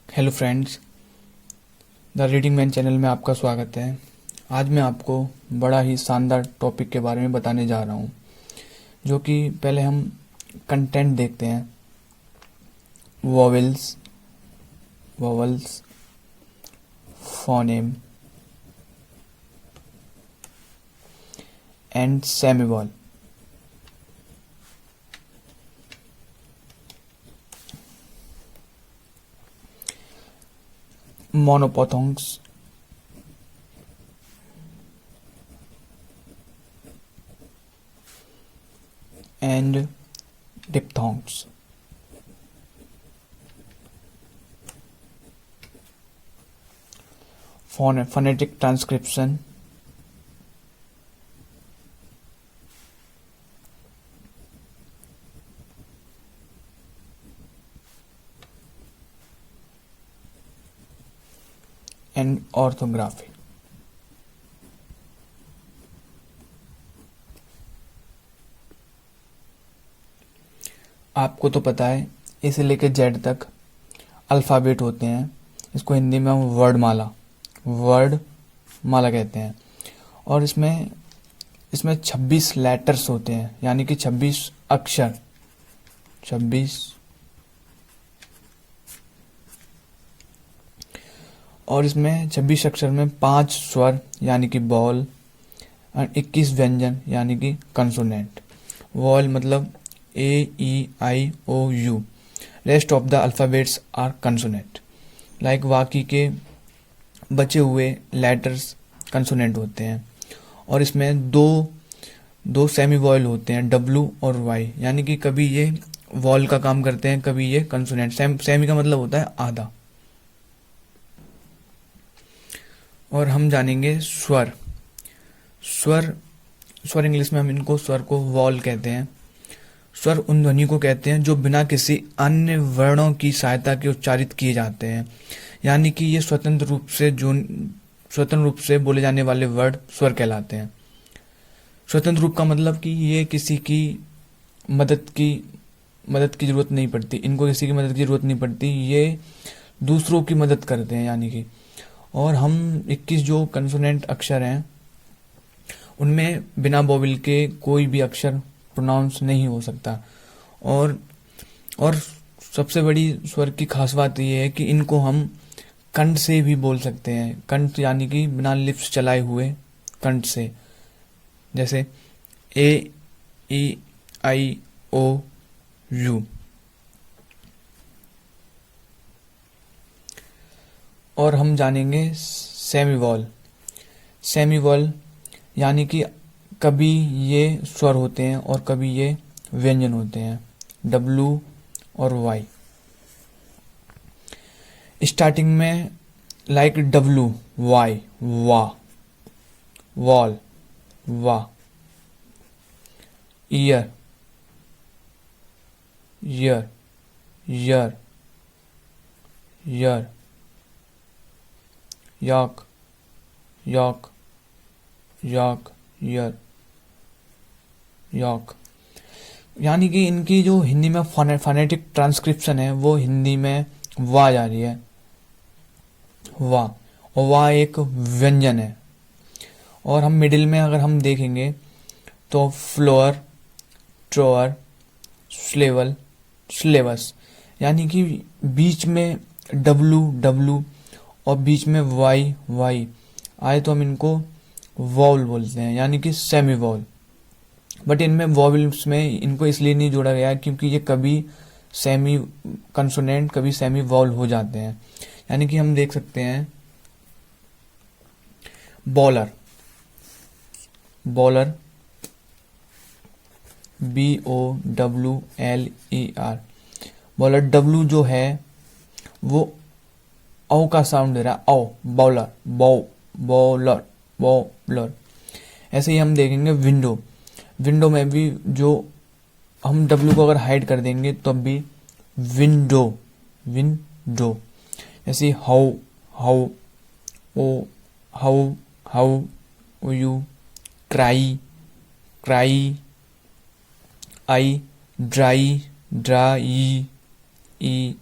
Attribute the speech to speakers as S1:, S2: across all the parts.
S1: Hello friends, the reading man channel में आपका स्वागत है। आज मैं आपको बड़ा ही शानदार टॉपिक के बारे में बताने जा रहा हूँ, जो कि पहले हम कंटेंट देखते हैं। Vowels, vowels, phoneme and semivowel. Monophthongs and diphthongs. Phonetic transcription and orthography. आपको तो पता है, ए से लेकर जेड तक अल्फ़ाबेट होते हैं। इसको हिंदी में हम वर्ड माला कहते हैं। और इसमें 26 लेटर्स होते हैं, यानी कि 26 अक्षर। 26 और इसमें 26 अक्षर में 5 स्वर यानी कि बॉल और 21 व्यंजन यानी कि कंसोनेंट। वॉल मतलब AEIOU। Rest of the alphabets are consonant. Like बाकी के बचे हुए लेटर्स कंसोनेंट होते हैं। और इसमें दो सेमी वॉयल होते हैं, W और Y, यानी कि कभी ये वॉल का काम करते हैं, कभी ये कंसोनेंट। सेमी का मतलब होता है आधा। और हम जानेंगे स्वर। स्वर इंग्लिश में हम इनको स्वर को वॉल कहते हैं। स्वर उन ध्वनि को कहते हैं जो बिना किसी अन्य वर्णों की सहायता के उच्चारित किए जाते हैं, यानी कि ये स्वतंत्र रूप से बोले जाने वाले वर्ड स्वर कहलाते हैं। स्वतंत्र रूप का मतलब कि ये किसी की मदद की जरूरत नहीं पड़ती, इनको किसी की मदद की जरूरत नहीं पड़ती, ये दूसरों की मदद करते हैं, यानी कि। और हम 21 जो कंसोनेंट अक्षर हैं, उनमें बिना वोवेल के कोई भी अक्षर प्रोनाउंस नहीं हो सकता। और सबसे बड़ी स्वर की खास बात यह है कि इनको हम कंठ से भी बोल सकते हैं। कंठ यानी कि बिना लिप्स चलाए हुए कंठ से, जैसे AEIOU। और हम जानेंगे सेमीवॉल, यानी कि कभी ये स्वर होते हैं और कभी ये व्यंजन होते हैं, W और Y। स्टार्टिंग में लाइक W, Y, वा, वॉल, वा। ईयर, यर, यर, यर। यॉक, यॉक, यॉक, यर, यॉक। यानी कि इनकी जो हिंदी में फोनेटिक ट्रांसक्रिप्शन है, वो हिंदी में वा जा रही है, वा। और वा एक व्यंजन है। और हम मिडिल में अगर हम देखेंगे तो फ्लोअर, ट्रोअर, स्लेवल, स्लेवस, यानी कि बीच में W और बीच में Y आए तो हम इनको वॉवल बोलते हैं, यानी कि सेमी वॉवल। बट इनमें वॉवल्स में इनको इसलिए नहीं जोड़ा गया क्योंकि ये कभी सेमी कंसोनेंट कभी सेमी वॉवल हो जाते हैं। यानी कि हम देख सकते हैं बॉलर, BOWLER, बॉलर। W जो है वो औ का साउंड दे रहा है, औ, बॉलर, बॉलर। ऐसे ही हम देखेंगे विंडो में भी जो हम W को अगर हाइड कर देंगे तो भी विंडो। ऐसे how, how you, cry, I, dry, E,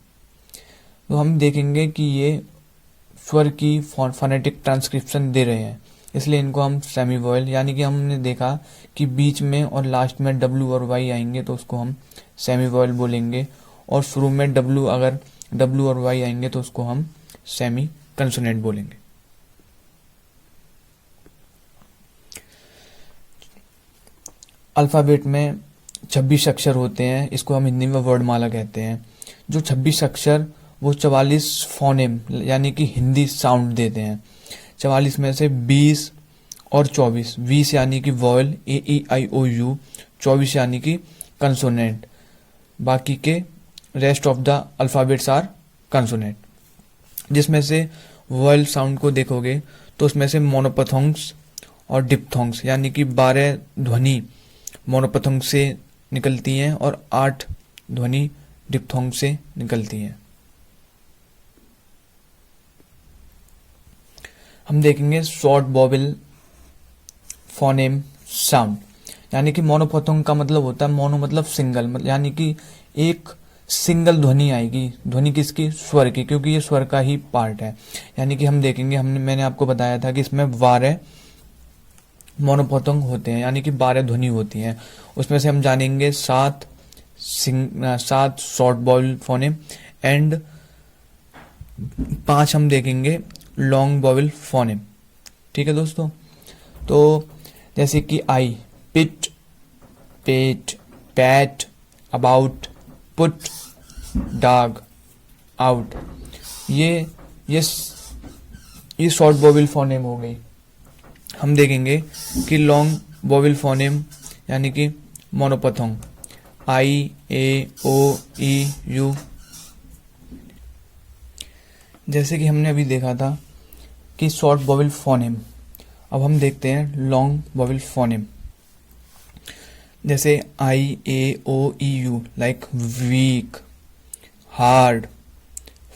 S1: तो हम देखेंगे कि ये स्वर की फोनेटिक ट्रांसक्रिप्शन दे रहे हैं, इसलिए इनको हम सेमी वॉयल, यानी कि हमने देखा कि बीच में और लास्ट में डब्ल्यू और वाई आएंगे तो उसको हम सेमी वॉयल बोलेंगे, और शुरू में अगर डब्ल्यू और वाई आएंगे तो उसको हम सेमी कंसोनेंट बोलेंगे। अल्फ़ाबेट में 26 अक्षर होते हैं, इसको हम हिंदी में वर्णमाला कहते हैं। जो 26 अक्षर वो 44 फोनेम यानी कि हिंदी साउंड देते हैं। 44 में से 20 और 24, 20 यानी कि vial A E I O you, 24 यानी कि कंसोनेंट, बाकी के rest of the alphabets are consonant. जिसमें से वॉयल साउंड को देखोगे तो उसमें से मोनोपथोंग्स और डिप्थोंग्स यानी कि 12 ध्वनि मोनोपथोंग से निकलती हैं और 8 ध्वनि डिप्थोंग से निकलती हैं। हम देखेंगे शॉर्ट वॉवेल फोनेम साउंड, यानी कि मोनोपथोंग का मतलब होता है, मोनो मतलब सिंगल, यानी कि एक सिंगल ध्वनि आएगी। ध्वनि किसकी? स्वर की, क्योंकि ये स्वर का ही पार्ट है। यानी कि हम देखेंगे, मैंने आपको बताया था कि इसमें 12 मोनोपथोंग होते हैं, यानी कि 12 ध्वनि होती हैं। उसमें से हम जानेंगे 7 शॉर्ट वॉवेल फोनेम एंड 5 हम देखेंगे लॉन्ग वॉवेल फोनेम। ठीक है दोस्तों, तो जैसे कि I, pit, pet, pat, about, put, dog, out, ये शॉर्ट वॉवेल फोनेम हो गई। हम देखेंगे कि लॉन्ग वॉवेल फोनेम यानी कि मोनोपथोंग, आई, ए, ओ, ई, यू। जैसे कि हमने अभी देखा था कि शॉर्ट वॉवेल फोनेम, अब हम देखते हैं लॉन्ग वॉवेल फोनेम। जैसे I, A, O, E, U, like weak, hard,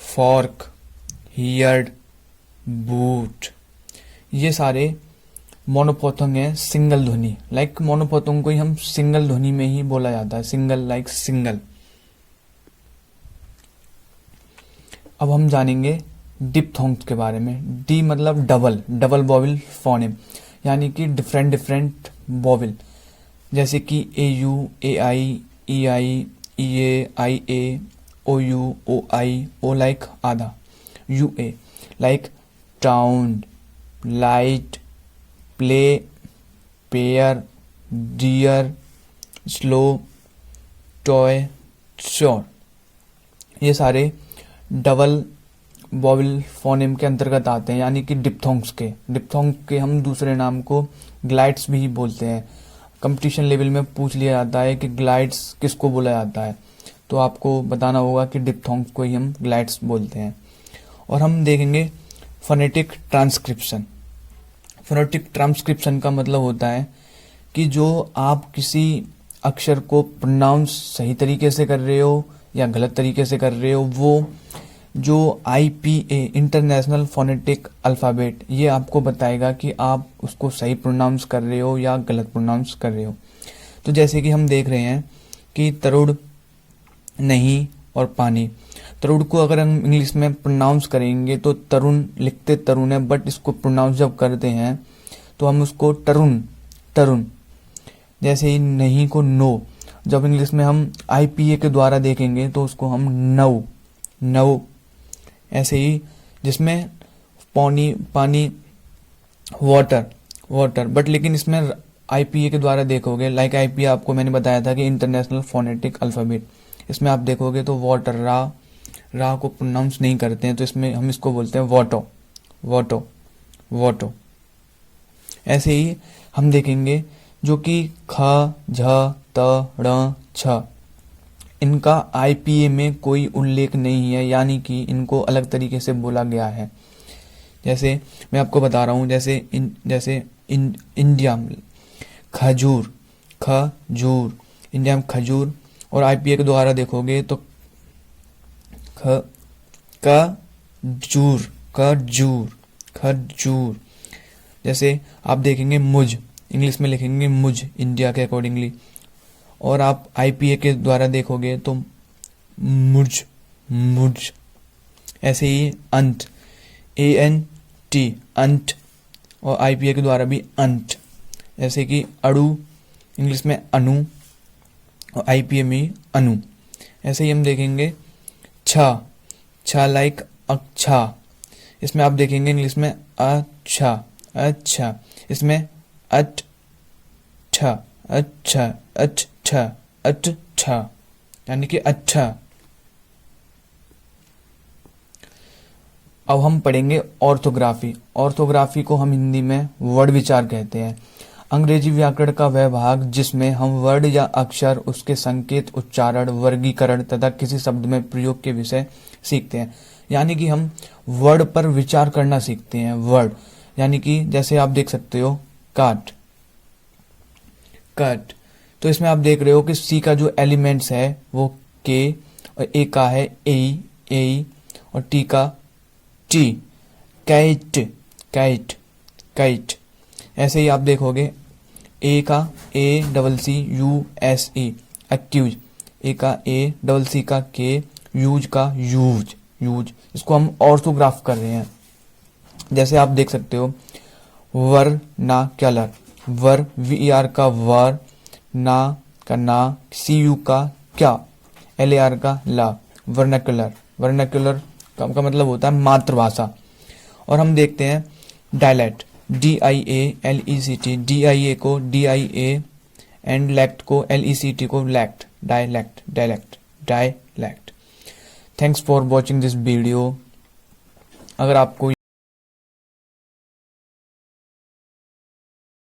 S1: fork, heard, boot, ये सारे मोनोपथोंग है, सिंगल ध्वनि। लाइक मोनोपथोंग को ही हम सिंगल ध्वनि में ही बोला जाता है, सिंगल, लाइक सिंगल। अब हम जानेंगे डिप्थोंग्स के बारे में। डी मतलब डबल वॉवेल फोनेम, यानी कि डिफरेंट वॉवेल, जैसे कि A U, A I, E I, E A, I A, O U, O I, O like आधा, U A like town, light, play, pair, dear, slow, toy, sure. ये सारे double vowel phoneme के अंतर्गत आते हैं, यानी कि डिप्थोंग्स के हम दूसरे नाम को ग्लाइड्स भी बोलते हैं। कंपटीशन लेवल में पूछ लिया जाता है कि ग्लाइड्स किसको बोला जाता है, तो आपको बताना होगा कि डिप्थोंग्स को ही हम ग्लाइड्स बोलते हैं। और हम देखेंगे फोनेटिक ट्रांसक्रिप्शन। फोनेटिक ट्रांसक्रिप्शन का मतलब होता है कि जो आप किसी अक्षर को प्रोनाउंस सही तरीके से कर रहे हो या गलत तरीके से कर रहे हो, वो जो IPA इंटरनेशनल फोनेटिक अल्फ़ाबेट, ये आपको बताएगा कि आप उसको सही प्रोनाउंस कर रहे हो या गलत प्रोनाउंस कर रहे हो। तो जैसे कि हम देख रहे हैं कि तरुण, नहीं और पानी। तरुण को अगर हम इंग्लिश में प्रोनाउंस करेंगे तो तरुण लिखते तरुण है, बट इसको प्रोनाउंस जब करते हैं तो हम उसको तरुण। जैसे ही नहीं को नो, जब इंग्लिश में हम IPA के द्वारा देखेंगे तो उसको हम नव। ऐसे ही जिसमें पानी वाटर, बट लेकिन इसमें IPA के द्वारा देखोगे, लाइक IPA आपको मैंने बताया था कि इंटरनेशनल फोनेटिक अल्फ़ाबेट, इसमें आप देखोगे तो वाटर, रा को प्रोनाउंस नहीं करते हैं, तो इसमें हम इसको बोलते हैं वाटो। ऐसे ही हम देखेंगे जो कि ख, झ, त, ड़, छ, इनका IPA में कोई उल्लेख नहीं है, यानी कि इनको अलग तरीके से बोला गया है। जैसे मैं आपको बता रहा हूँ, जैसे इंडिया में खजूर, इंडिया में खजूर, और IPA के द्वारा देखोगे तो खजूर। जैसे आप देखेंगे मुझ, इंग्लिश में लिखेंगे मुझ इंडिया के अकॉर्डिंगली, और आप IPA के द्वारा देखोगे तो मुझ। ऐसे ही अंत, ANT अंत, और IPA के द्वारा भी अंत। जैसे कि अणु इंग्लिश में अणु और IPA में अणु। ऐसे ही हम देखेंगे छ लाइक अच्छा, इसमें आप देखेंगे इंग्लिश में अच्छा अच्छा, इसमें अच्छा अच्छा अच्छा अच्छा, यानी कि अच्छा। अब हम पढ़ेंगे ऑर्थोग्राफी। ऑर्थोग्राफी को हम हिंदी में वर्ड विचार कहते हैं। अंग्रेजी व्याकरण का वह भाग जिसमें हम वर्ड या अक्षर, उसके संकेत, उच्चारण, वर्गीकरण तथा किसी शब्द में प्रयोग के विषय सीखते हैं। यानी कि हम वर्ड पर विचार करना सीखते हैं। वर्ड यानी कि जैसे आप देख सकते हो काट, कट, तो इसमें आप देख रहे हो कि सी का जो एलिमेंट्स है वो के, और ए का है ए, और टी का टी, कैट कैट कैट। ऐसे ही आप देखोगे ए का ACCUSE एक्यूज, ए का ACC का के, यूज का यूज यूज। इसको हम ऑर्थोग्राफ कर रहे हैं। जैसे आप देख सकते हो वर्नाक्युलर, वर VER का वर, ना का ना, CU का क्या, LAR का ला, वर्नाक्युलर। वर्नाक्युलर का मतलब होता है मातृभाषा। और हम देखते हैं डायलेक्ट, DIALECT, DIA को DIA एंड लेक्ट को LECT को lect, dialect dialect dialect. Thanks for watching this video. अगर आपको